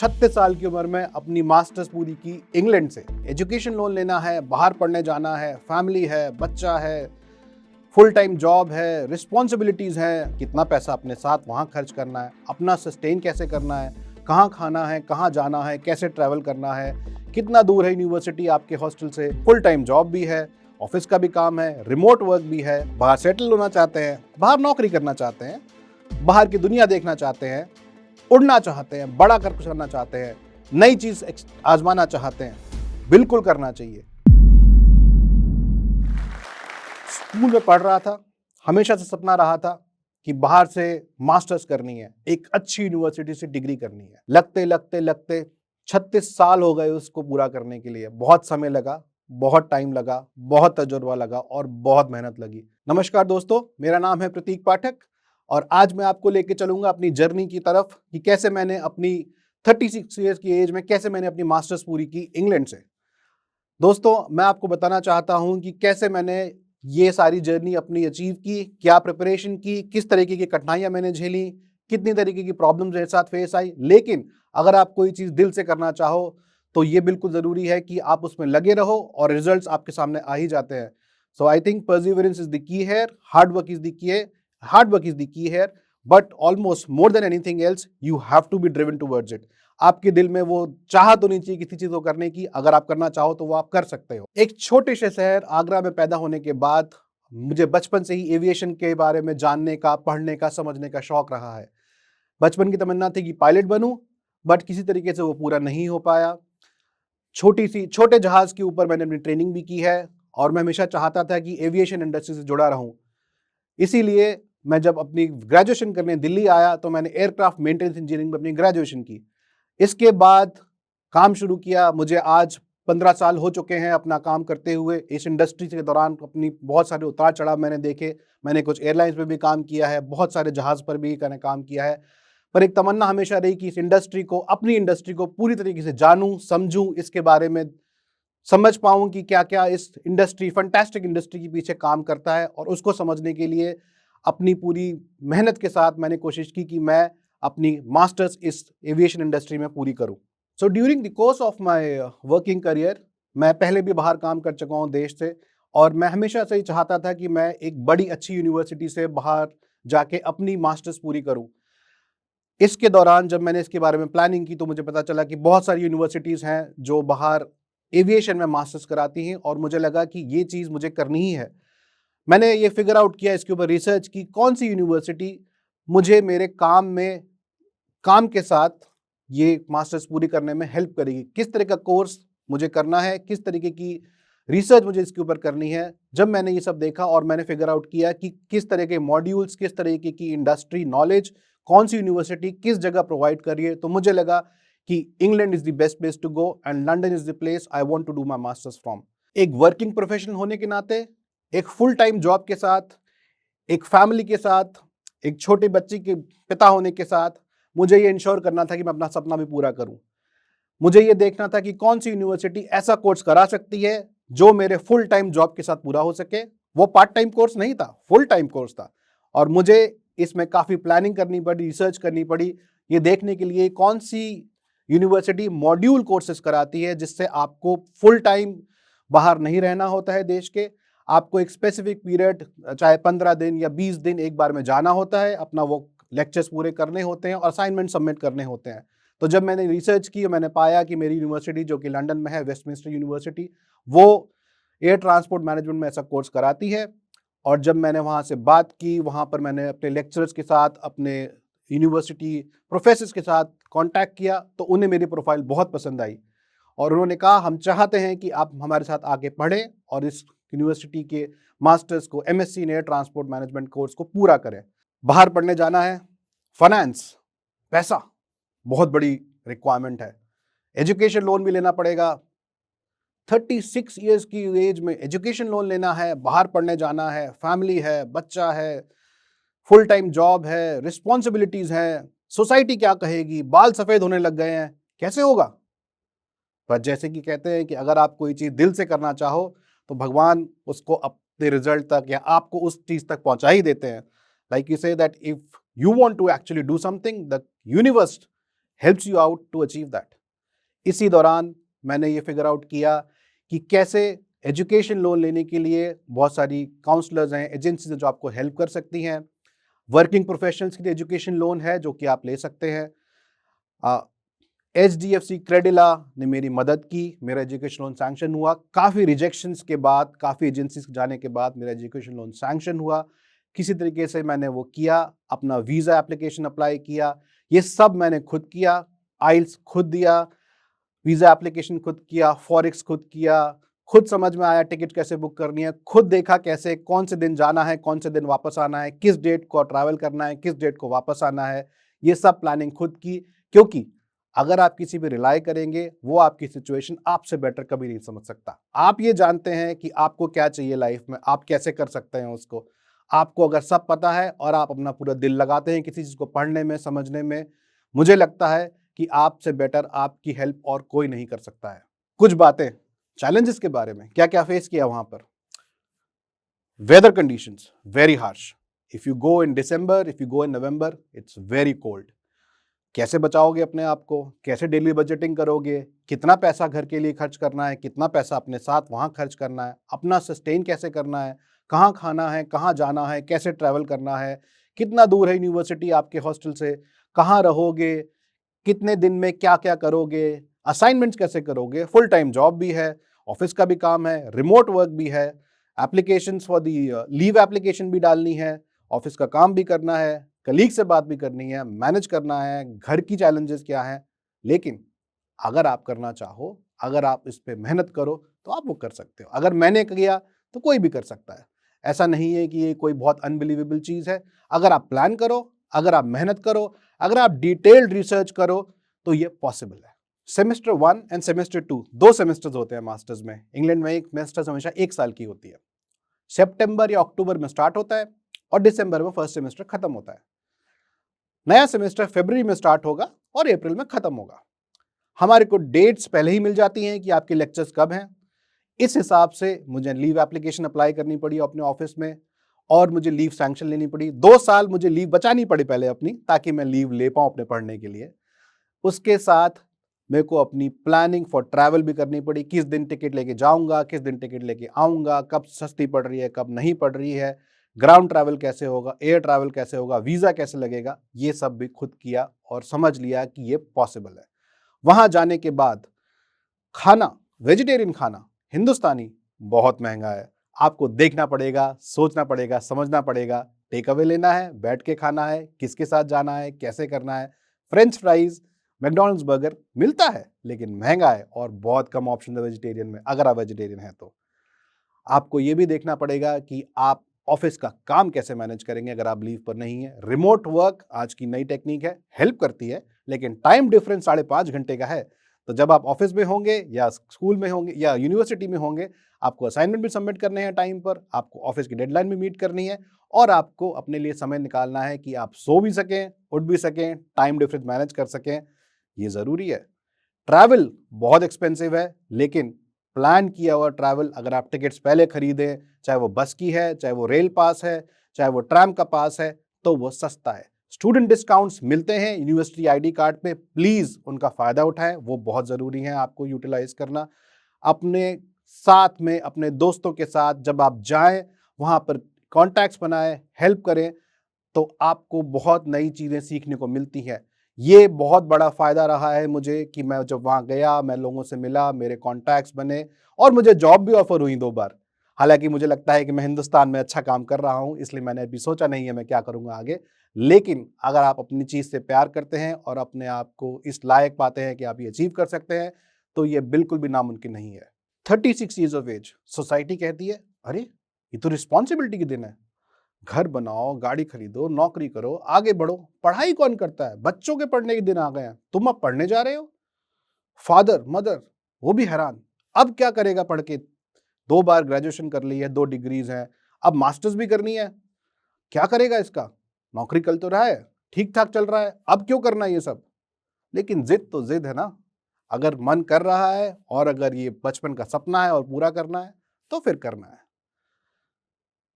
36 साल की उम्र में अपनी मास्टर्स पूरी की इंग्लैंड से। एजुकेशन लोन लेना है, बाहर पढ़ने जाना है, फैमिली है, बच्चा है, फुल टाइम जॉब है, रिस्पॉन्सिबिलिटीज़ हैं, कितना पैसा अपने साथ वहाँ खर्च करना है, अपना सस्टेन कैसे करना है, कहाँ खाना है, कहाँ जाना है, कैसे ट्रैवल करना है, कितना दूर है यूनिवर्सिटी आपके हॉस्टल से, फुल टाइम जॉब भी है, ऑफिस का भी काम है, रिमोट वर्क भी है, बाहर सेटल होना चाहते हैं, बाहर नौकरी करना चाहते हैं, बाहर की दुनिया देखना चाहते हैं, उड़ना चाहते हैं, बड़ा कर कुछ करना चाहते हैं, नई चीज आजमाना चाहते हैं, बिल्कुल करना चाहिए। स्कूल में पढ़ रहा था, हमेशा से सपना रहा था कि बाहर से मास्टर्स करनी है, एक अच्छी यूनिवर्सिटी से डिग्री करनी है। लगते लगते लगते 36 साल हो गए उसको पूरा करने के लिए। बहुत समय लगा, बहुत टाइम लगा, बहुत तजुर्बा लगा और बहुत मेहनत लगी। नमस्कार दोस्तों, मेरा नाम है प्रतीक पाठक और आज मैं आपको लेके चलूंगा अपनी जर्नी की तरफ कि कैसे मैंने अपनी 36 ईयर्स की एज में कैसे मैंने अपनी मास्टर्स पूरी की इंग्लैंड से। दोस्तों, मैं आपको बताना चाहता हूं कि कैसे मैंने ये सारी जर्नी अपनी अचीव की, क्या प्रिपरेशन की, किस तरीके की कठिनाइयां मैंने झेली, कितनी तरीके की प्रॉब्लम्स मेरे साथ फेस आई। लेकिन अगर आप कोई चीज़ दिल से करना चाहो तो ये बिल्कुल ज़रूरी है कि आप उसमें लगे रहो और रिजल्ट्स आपके सामने आ ही जाते हैं। So I think perseverance is the key here, hard work is the key है, hard work is the key here, but almost more than anything else you have to be driven towards it. आपके दिल में वो चाह तो नहीं चाहिए किसी चीज को करने की, अगर आप करना चाहो तो वो आप कर सकते हो। एक छोटे से शहर आगरा में पैदा होने के बाद मुझे बचपन से ही एविएशन के बारे में जानने का, पढ़ने का, समझने का शौक रहा है। बचपन की तमन्ना थी कि पायलट बनूं, बट किसी तरीके से वो पूरा नहीं हो पाया। छोटे जहाज के ऊपर मैंने अपनी ट्रेनिंग भी की है और मैं हमेशा चाहता था कि एविएशन इंडस्ट्री से जुड़ा रहूं। इसीलिए मैं जब अपनी ग्रेजुएशन करने दिल्ली आया तो मैंने एयरक्राफ्ट मेंटेनेंस इंजीनियरिंग में अपनी ग्रेजुएशन की। इसके बाद काम शुरू किया। मुझे आज 15 साल हो चुके हैं अपना काम करते हुए। इस इंडस्ट्री के दौरान अपनी बहुत सारे उतार चढ़ाव मैंने देखे। मैंने कुछ एयरलाइंस में भी काम किया है, बहुत सारे जहाज पर भी मैंने काम किया है। पर एक तमन्ना हमेशा रही कि इस इंडस्ट्री को, अपनी इंडस्ट्री को पूरी तरीके से जानूं, समझूं, इसके बारे में समझ पाऊं कि क्या क्या इस इंडस्ट्री, फंटास्टिक इंडस्ट्री के पीछे काम करता है। और उसको समझने के लिए अपनी पूरी मेहनत के साथ मैंने कोशिश की कि मैं अपनी मास्टर्स इस एविएशन इंडस्ट्री में पूरी करूं। So during the course of my working career मैं पहले भी बाहर काम कर चुका हूं देश से, और मैं हमेशा से ही चाहता था कि मैं एक बड़ी अच्छी यूनिवर्सिटी से बाहर जाके अपनी मास्टर्स पूरी करूं। इसके दौरान जब मैंने इसके बारे में प्लानिंग की तो मुझे पता चला कि बहुत सारी यूनिवर्सिटीज़ हैं जो बाहर एविएशन में मास्टर्स कराती हैं, और मुझे लगा कि ये चीज़ मुझे करनी ही है। मैंने ये फिगर आउट किया, इसके ऊपर रिसर्च की, कौन सी यूनिवर्सिटी मुझे मेरे काम के साथ ये मास्टर्स पूरी करने में हेल्प करेगी, किस तरह का कोर्स मुझे करना है, किस तरीके की रिसर्च मुझे इसके ऊपर करनी है। जब मैंने ये सब देखा और मैंने फिगर आउट किया कि किस तरह के मॉड्यूल्स, किस तरीके की इंडस्ट्री नॉलेज कौन सी यूनिवर्सिटी किस जगह प्रोवाइड कर रही है, तो मुझे लगा कि England is the best place to go and London is the place I want to do my masters from. एक वर्किंग प्रोफेशनल होने के नाते, एक फुल टाइम जॉब के साथ, एक फैमिली के साथ, एक छोटे बच्चे के पिता होने के साथ, मुझे ये इंश्योर करना था कि मैं अपना सपना भी पूरा करूं। मुझे ये देखना था कि कौन सी यूनिवर्सिटी ऐसा कोर्स करा सकती है जो मेरे फुल टाइम जॉब के साथ पूरा हो सके। वो पार्ट टाइम कोर्स नहीं था, फुल टाइम कोर्स था, और मुझे इसमें काफ़ी प्लानिंग करनी पड़ी, रिसर्च करनी पड़ी, ये देखने के लिए कौन सी यूनिवर्सिटी मॉड्यूल कोर्सेज कराती है जिससे आपको फुल टाइम बाहर नहीं रहना होता है देश के। आपको एक स्पेसिफिक पीरियड, चाहे 15 दिन या 20 दिन, एक बार में जाना होता है, अपना वो लेक्चर्स पूरे करने होते हैं और असाइनमेंट सबमिट करने होते हैं। तो जब मैंने रिसर्च की, मैंने पाया कि मेरी यूनिवर्सिटी जो कि लंदन में है, वेस्टमिंस्टर यूनिवर्सिटी, वो एयर ट्रांसपोर्ट मैनेजमेंट में ऐसा कोर्स कराती है। और जब मैंने वहाँ से बात की, वहाँ पर मैंने अपने लेक्चरर्स के साथ, अपने यूनिवर्सिटी प्रोफेसर्स के साथ कांटेक्ट किया, तो उन्हें मेरी प्रोफाइल बहुत पसंद आई और उन्होंने कहा हम चाहते हैं कि आप हमारे साथ आके पढ़ें और इस यूनिवर्सिटी के मास्टर्स को, MSc in air transport management course को पूरा करें। बाहर पढ़ने जाना है, फाइनेंस, पैसा बहुत बड़ी रिक्वायरमेंट है, एजुकेशन लोन भी लेना पड़ेगा। 36 ईयर्स की एज में एजुकेशन लोन लेना है, बाहर पढ़ने जाना है, फैमिली है, बच्चा है, फुल टाइम जॉब है, रिस्पॉन्सिबिलिटीज है, सोसाइटी क्या कहेगी, बाल सफेद होने लग गए हैं, कैसे होगा। पर जैसे कि कहते हैं कि अगर आप कोई चीज दिल से करना चाहो तो भगवान उसको अपने रिजल्ट तक या आपको उस चीज तक पहुंचा ही देते हैं। Like you say that if you want to actually do something, the universe helps you out to achieve that. इसी दौरान मैंने ये फिगर आउट किया कि कैसे एजुकेशन लोन लेने के लिए बहुत सारी काउंसलर्स हैं, एजेंसीज जो आपको हेल्प कर सकती हैं। वर्किंग प्रोफेशनल्स के लिए एजुकेशन लोन है जो कि आप ले सकते हैं। HDFC क्रेडिला ने मेरी मदद की, मेरा एजुकेशन लोन सैंक्शन हुआ। काफ़ी रिजेक्शंस के बाद, काफ़ी एजेंसीज जाने के बाद मेरा एजुकेशन लोन सैंक्शन हुआ। किसी तरीके से मैंने वो किया, अपना वीज़ा एप्लीकेशन अप्लाई किया, ये सब मैंने खुद किया। आइल्स खुद दिया, वीज़ा एप्लीकेशन खुद किया, फॉरेक्स खुद किया, खुद समझ में आया टिकट कैसे बुक करनी है, खुद देखा कैसे कौन से दिन जाना है, कौन से दिन वापस आना है, किस डेट को ट्रैवल करना है, किस डेट को वापस आना है। ये सब प्लानिंग खुद की, क्योंकि अगर आप किसी पे रिलाई करेंगे, वो आपकी सिचुएशन आपसे बेटर कभी नहीं समझ सकता। आप ये जानते हैं कि आपको क्या चाहिए लाइफ में, आप कैसे कर सकते हैं उसको। आपको अगर सब पता है और आप अपना पूरा दिल लगाते हैं किसी चीज़ को पढ़ने में, समझने में, मुझे लगता है कि आपसे बेटर आपकी हेल्प और कोई नहीं कर सकता है। कुछ बातें चैलेंजेस के बारे में, क्या क्या फेस किया वहां पर। Weather conditions very harsh. If you go in December, if you go in November, it's very cold. कैसे बचाओगे अपने आप को, कैसे डेली बजटिंग करोगे, कितना पैसा घर के लिए खर्च करना है, कितना पैसा अपने साथ वहां खर्च करना है, अपना सस्टेन कैसे करना है, कहाँ खाना है, कहाँ जाना है, कैसे ट्रैवल करना है, कितना दूर है यूनिवर्सिटी आपके हॉस्टल से, कहाँ रहोगे, कितने दिन में क्या क्या करोगे, असाइनमेंट्स कैसे करोगे, फुल टाइम जॉब भी है, ऑफिस का भी काम है, रिमोट वर्क भी है, applications for the leave application भी डालनी है, ऑफिस का काम भी करना है, कलीग से बात भी करनी है, मैनेज करना है, घर की चैलेंजेस क्या है। लेकिन अगर आप करना चाहो, अगर आप इस पे मेहनत करो तो आप वो कर सकते हो। अगर मैंने किया तो कोई भी कर सकता है। ऐसा नहीं है कि ये कोई बहुत अनबिलीवेबल चीज़ है। अगर आप प्लान करो, अगर आप मेहनत करो, अगर आप डिटेल्ड रिसर्च करो तो ये पॉसिबल है। सेमेस्टर 1 एंड सेमेस्टर 2 दो सेमेस्टर्स होते हैं मास्टर्स में। इंग्लैंड में एक सेमेस्टर हमेशा 1 साल की होती है। सितंबर या अक्टूबर में स्टार्ट होता है और दिसंबर में फर्स्ट सेमेस्टर खत्म होता है। नया सेमेस्टर फरवरी में स्टार्ट होगा और अप्रैल में खत्म होगा। हमारे को डेट्स पहले ही मिल जाती हैं कि आपके लेक्चर्स कब हैं। इस हिसाब से मुझे लीव एप्लीकेशन अप्लाई करनी पड़ी अपने ऑफिस में और मुझे लीव सैंक्शन लेनी पड़ी। 2 साल मुझे लीव बचानी पड़ी पहले अपनी, ताकि मैं लीव ले पाऊँ अपने पढ़ने के लिए। उसके साथ मेरे को अपनी प्लानिंग फॉर ट्रैवल भी करनी पड़ी। किस दिन टिकट लेके जाऊंगा, किस दिन टिकट लेके आऊंगा, कब सस्ती पड़ रही है, कब नहीं पड़ रही है, ग्राउंड ट्रैवल कैसे होगा, एयर ट्रैवल कैसे होगा, वीज़ा कैसे लगेगा। ये सब भी खुद किया और समझ लिया कि ये पॉसिबल है। वहां जाने के बाद खाना, वेजिटेरियन खाना हिंदुस्तानी बहुत महंगा है। आपको देखना पड़ेगा, सोचना पड़ेगा, समझना पड़ेगा। टेक अवे लेना है, बैठ के खाना है, किसके साथ जाना है, कैसे करना है। फ्रेंच फ्राइज, मैकडॉनल्ड्स बर्गर मिलता है लेकिन महंगा है और बहुत कम ऑप्शन है वेजिटेरियन में, अगर आप वेजिटेरियन हैं तो। आपको ये भी देखना पड़ेगा कि आप ऑफिस का काम कैसे मैनेज करेंगे अगर आप लीव पर नहीं है। रिमोट वर्क आज की नई टेक्निक है, हेल्प करती है, लेकिन टाइम डिफरेंस 5.5 घंटे का है। तो जब आप ऑफिस में होंगे या स्कूल में होंगे या यूनिवर्सिटी में होंगे, आपको असाइनमेंट भी सबमिट करने हैं टाइम पर, आपको ऑफिस की डेडलाइन भी मीट करनी है और आपको अपने लिए समय निकालना है कि आप सो भी सकें, उठ भी सकें, टाइम डिफरेंस मैनेज कर सकें। ये ज़रूरी है। ट्रैवल बहुत एक्सपेंसिव है, लेकिन प्लान किया हुआ ट्रैवल, अगर आप टिकट्स पहले खरीदें, चाहे वो बस की है, चाहे वो रेल पास है, चाहे वो ट्रैम का पास है, तो वो सस्ता है। स्टूडेंट डिस्काउंट्स मिलते हैं यूनिवर्सिटी आईडी कार्ड पे, प्लीज़ उनका फ़ायदा उठाएं, वो बहुत ज़रूरी है आपको यूटिलाइज करना। अपने साथ में, अपने दोस्तों के साथ जब आप जाएं, वहाँ पर कॉन्टैक्ट्स बनाएं, हेल्प करें, तो आपको बहुत नई चीज़ें सीखने को मिलती हैं। ये बहुत बड़ा फ़ायदा रहा है मुझे कि मैं जब वहाँ गया, मैं लोगों से मिला, मेरे कॉन्टैक्ट्स बने और मुझे जॉब भी ऑफ़र हुई 2 बार। हालाँकि मुझे लगता है कि मैं हिंदुस्तान में अच्छा काम कर रहा हूँ, इसलिए मैंने अभी सोचा नहीं है मैं क्या करूँगा आगे। लेकिन अगर आप अपनी चीज़ से प्यार करते हैं और अपने आप को इस लायक पाते हैं कि आप ये अचीव कर सकते हैं, तो ये बिल्कुल भी नामुमकिन नहीं है। 36 ईयर्स ऑफ एज, सोसाइटी कहती है, अरे! ये तो रिस्पॉन्सिबिलिटी के दिन है। घर बनाओ, गाड़ी खरीदो, नौकरी करो, आगे बढ़ो। पढ़ाई कौन करता है? बच्चों के पढ़ने के दिन आ गए हैं, तुम अब पढ़ने जा रहे हो? फादर, मदर वो भी हैरान, अब क्या करेगा पढ़ के? 2 बार ग्रेजुएशन कर ली है, 2 डिग्रीज हैं, अब मास्टर्स भी करनी है, क्या करेगा इसका? नौकरी कर तो रहा है, ठीक-ठाक चल रहा है, अब क्यों करना है ये सब? लेकिन ज़िद तो ज़िद है ना, अगर मन कर रहा है और अगर ये बचपन का सपना है और पूरा करना है, तो फिर करना है।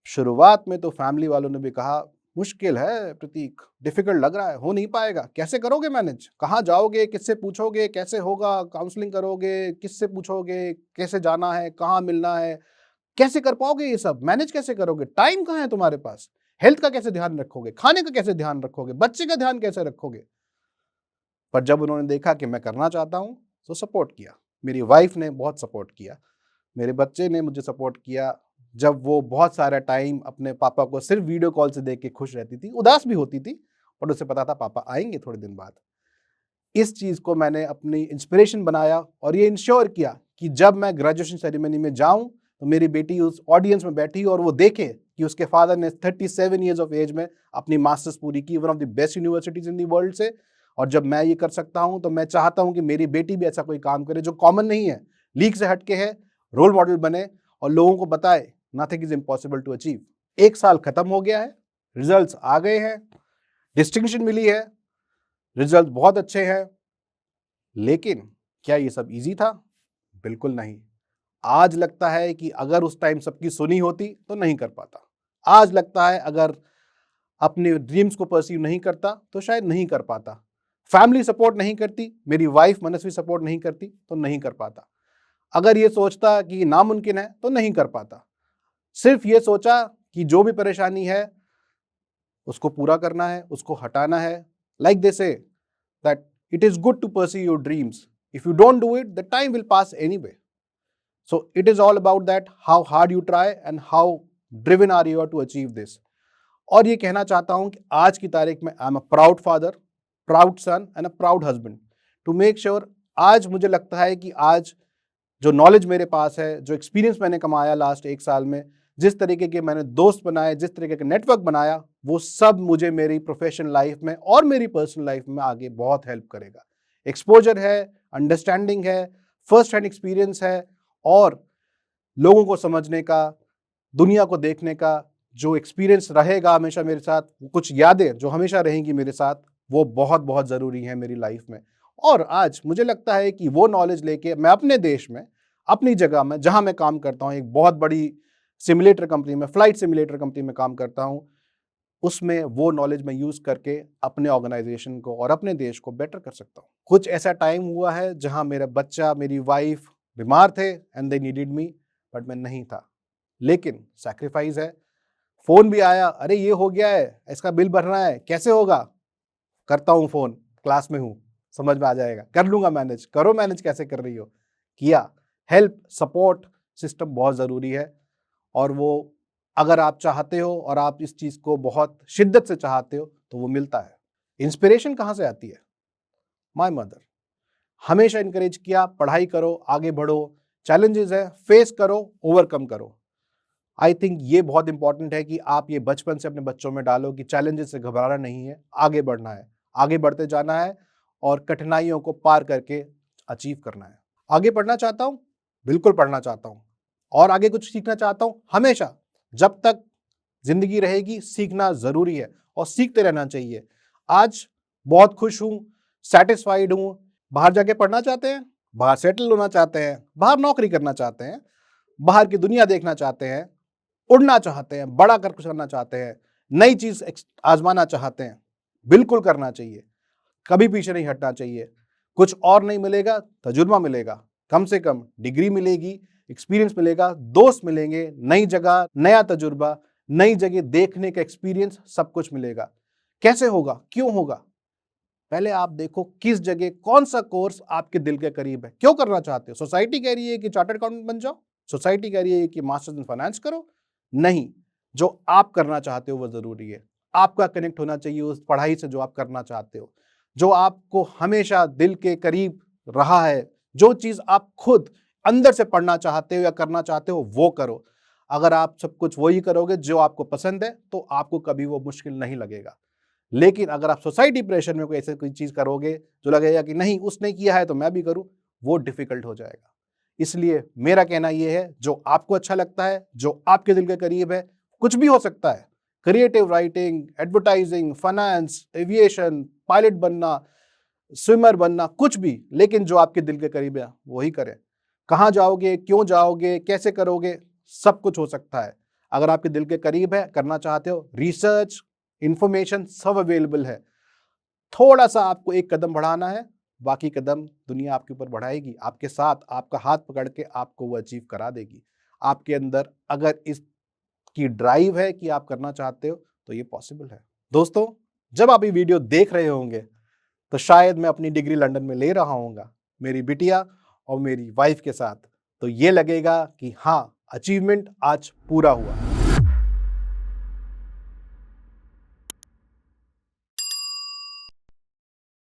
शुरुआत में तो फैमिली वालों ने भी कहा, मुश्किल है प्रतीक, डिफिकल्ट लग रहा है, हो नहीं पाएगा। कैसे करोगे मैनेज? कहाँ जाओगे? किससे पूछोगे? कैसे होगा? काउंसलिंग करोगे? किससे पूछोगे? कैसे जाना है? कहाँ मिलना है? कैसे कर पाओगे ये सब? मैनेज कैसे करोगे? टाइम कहाँ है तुम्हारे पास? हेल्थ का कैसे ध्यान रखोगे? खाने का कैसे ध्यान रखोगे? बच्चे का ध्यान कैसे रखोगे? पर जब उन्होंने देखा कि मैं करना चाहता हूँ, तो सपोर्ट किया। मेरी वाइफ ने बहुत सपोर्ट किया, मेरे बच्चे ने मुझे सपोर्ट किया। जब वो बहुत सारा टाइम अपने पापा को सिर्फ वीडियो कॉल से देख के खुश रहती थी, उदास भी होती थी, पर उसे पता था पापा आएंगे थोड़े दिन बाद। इस चीज़ को मैंने अपनी इंस्पिरेशन बनाया और ये इंश्योर किया कि जब मैं ग्रेजुएशन सेरेमनी में जाऊं तो मेरी बेटी उस ऑडियंस में बैठी और वो देखे कि उसके फादर ने 37 ईयर्स ऑफ एज में अपनी मास्टर्स पूरी की, one of the best universities in the world से। और जब मैं ये कर सकता हूं तो मैं चाहता हूं कि मेरी बेटी भी ऐसा कोई काम करे जो कॉमन नहीं है, लीग से हटके है, रोल मॉडल बने और लोगों को बताए nothing is impossible to achieve. 1 साल खत्म हो गया है, रिजल्ट्स आ गए हैं, डिस्टिंक्शन मिली है, रिजल्ट बहुत अच्छे हैं, लेकिन क्या ये सब इजी था? बिल्कुल नहीं। आज लगता है कि अगर उस टाइम सबकी सुनी होती तो नहीं कर पाता। आज लगता है अगर अपने ड्रीम्स को परसीव नहीं करता तो शायद नहीं कर पाता। फैमिली सपोर्ट नहीं करती, मेरी वाइफ मनस्वी सपोर्ट नहीं करती तो नहीं कर पाता। अगर ये सोचता कि नामुमकिन है तो नहीं कर पाता। सिर्फ ये सोचा कि जो भी परेशानी है उसको पूरा करना है, उसको हटाना है। लाइक दे से that it is good to pursue your dreams. If you don't do it, the time will pass anyway. So it is all about that, how hard you try and how driven are you to achieve this. और ये कहना चाहता हूं कि आज की तारीख में I am a proud father, proud son and a proud husband to make sure. आज मुझे लगता है कि आज जो नॉलेज मेरे पास है, जो एक्सपीरियंस मैंने कमाया लास्ट 1 साल में, जिस तरीके के मैंने दोस्त बनाए, जिस तरीके का नेटवर्क बनाया, वो सब मुझे मेरी प्रोफेशनल लाइफ में और मेरी पर्सनल लाइफ में आगे बहुत हेल्प करेगा। एक्सपोजर है, अंडरस्टैंडिंग है, फर्स्ट हैंड एक्सपीरियंस है और लोगों को समझने का, दुनिया को देखने का जो एक्सपीरियंस रहेगा हमेशा मेरे साथ, कुछ यादें जो हमेशा रहेंगी मेरे साथ, वो बहुत बहुत ज़रूरी है मेरी लाइफ में। और आज मुझे लगता है कि वो नॉलेज लेके मैं अपने देश में, अपनी जगह में जहां मैं काम करता हूं, एक बहुत बड़ी सिमुलेटर कंपनी में, फ्लाइट सिमुलेटर कंपनी में काम करता हूं, उसमें वो नॉलेज मैं यूज़ करके अपने ऑर्गेनाइजेशन को और अपने देश को बेटर कर सकता हूँ। कुछ ऐसा टाइम हुआ है जहां मेरा बच्चा, मेरी वाइफ बीमार थे and they needed me, but मैं नहीं था। लेकिन सैक्रिफाइस है। फ़ोन भी आया, अरे ये हो गया है, इसका बिल भरना है, कैसे होगा? करता हूँ फ़ोन, क्लास में हूँ, समझ में आ जाएगा, कर लूँगा मैनेज। करो मैनेज, कैसे कर रही हो? किया। हेल्प, सपोर्ट सिस्टम बहुत ज़रूरी है और वो अगर आप चाहते हो और आप इस चीज़ को बहुत शिद्दत से चाहते हो तो वो मिलता है। इंस्पिरेशन कहाँ से आती है? My mother. हमेशा इनकरेज किया, पढ़ाई करो, आगे बढ़ो, चैलेंजेस है, फेस करो, ओवरकम करो। आई थिंक ये बहुत इंपॉर्टेंट है कि आप ये बचपन से अपने बच्चों में डालो कि चैलेंजेस से घबराना नहीं है, आगे बढ़ना है, आगे बढ़ते जाना है और कठिनाइयों को पार करके अचीव करना है। आगे पढ़ना चाहता हूँ, बिल्कुल पढ़ना चाहता हूँ और आगे कुछ सीखना चाहता हूँ। हमेशा जब तक जिंदगी रहेगी सीखना जरूरी है और सीखते रहना चाहिए। आज बहुत खुश हूँ, सेटिस्फाइड हूँ। बाहर जाके पढ़ना चाहते हैं, बाहर सेटल होना चाहते हैं, बाहर नौकरी करना चाहते हैं, बाहर की दुनिया देखना चाहते हैं, उड़ना चाहते हैं, बड़ा कर कुछ करना चाहते हैं, नई चीज आजमाना चाहते हैं, बिल्कुल करना चाहिए। कभी पीछे नहीं हटना चाहिए। कुछ और नहीं मिलेगा, तजुर्बा मिलेगा, कम से कम डिग्री मिलेगी, एक्सपीरियंस मिलेगा, दोस्त मिलेंगे, नई जगह नया तजुर्बा, नई जगह देखने का एक्सपीरियंस, सब कुछ मिलेगा। कैसे होगा, क्यों होगा? पहले आप देखो किस जगह कौन सा कोर्स आपके दिल के करीब है। क्यों करना चाहते हो? सोसाइटी कह रही है कि चार्टर्ड अकाउंटेंट बन जाओ, सोसाइटी कह रही है कि मास्टर्स इन फाइनेंस करो। नहीं, जो आप करना चाहते हो वो जरूरी है। आपका कनेक्ट होना चाहिए उस पढ़ाई से जो आप करना चाहते हो, जो आपको हमेशा दिल के करीब रहा है, जो चीज आप खुद अंदर से पढ़ना चाहते हो या करना चाहते हो वो करो। अगर आप सब कुछ वही करोगे जो आपको पसंद है तो आपको कभी वो मुश्किल नहीं लगेगा। लेकिन अगर आप सोसाइटी प्रेशर में कोई ऐसे कोई चीज करोगे जो लगेगा कि नहीं उसने किया है तो मैं भी करूं, वो डिफिकल्ट हो जाएगा। इसलिए मेरा कहना यह है, जो आपको अच्छा लगता है, जो आपके दिल के करीब है, कुछ भी हो सकता है, creative writing, advertising, finance, aviation, pilot बनना, स्विमर बनना, कुछ भी, लेकिन जो आपके दिल के करीब है वही करें। कहाँ जाओगे, क्यों जाओगे, कैसे करोगे, सब कुछ हो सकता है। अगर आपके दिल के करीब है, करना चाहते हो, रिसर्च इंफॉर्मेशन सब अवेलेबल है। थोड़ा सा आपको एक कदम बढ़ाना है, बाकी कदम दुनिया आपके ऊपर बढ़ाएगी, आपके साथ आपका हाथ पकड़ के आपको वो अचीव करा देगी। आपके अंदर अगर इसकी ड्राइव है कि आप करना चाहते हो तो ये पॉसिबल है। दोस्तों, जब आप ये वीडियो देख रहे होंगे तो शायद मैं अपनी डिग्री लंदन में ले रहा हूँगा मेरी बिटिया और मेरी वाइफ के साथ, तो ये लगेगा कि हाँ, अचीवमेंट आज पूरा हुआ।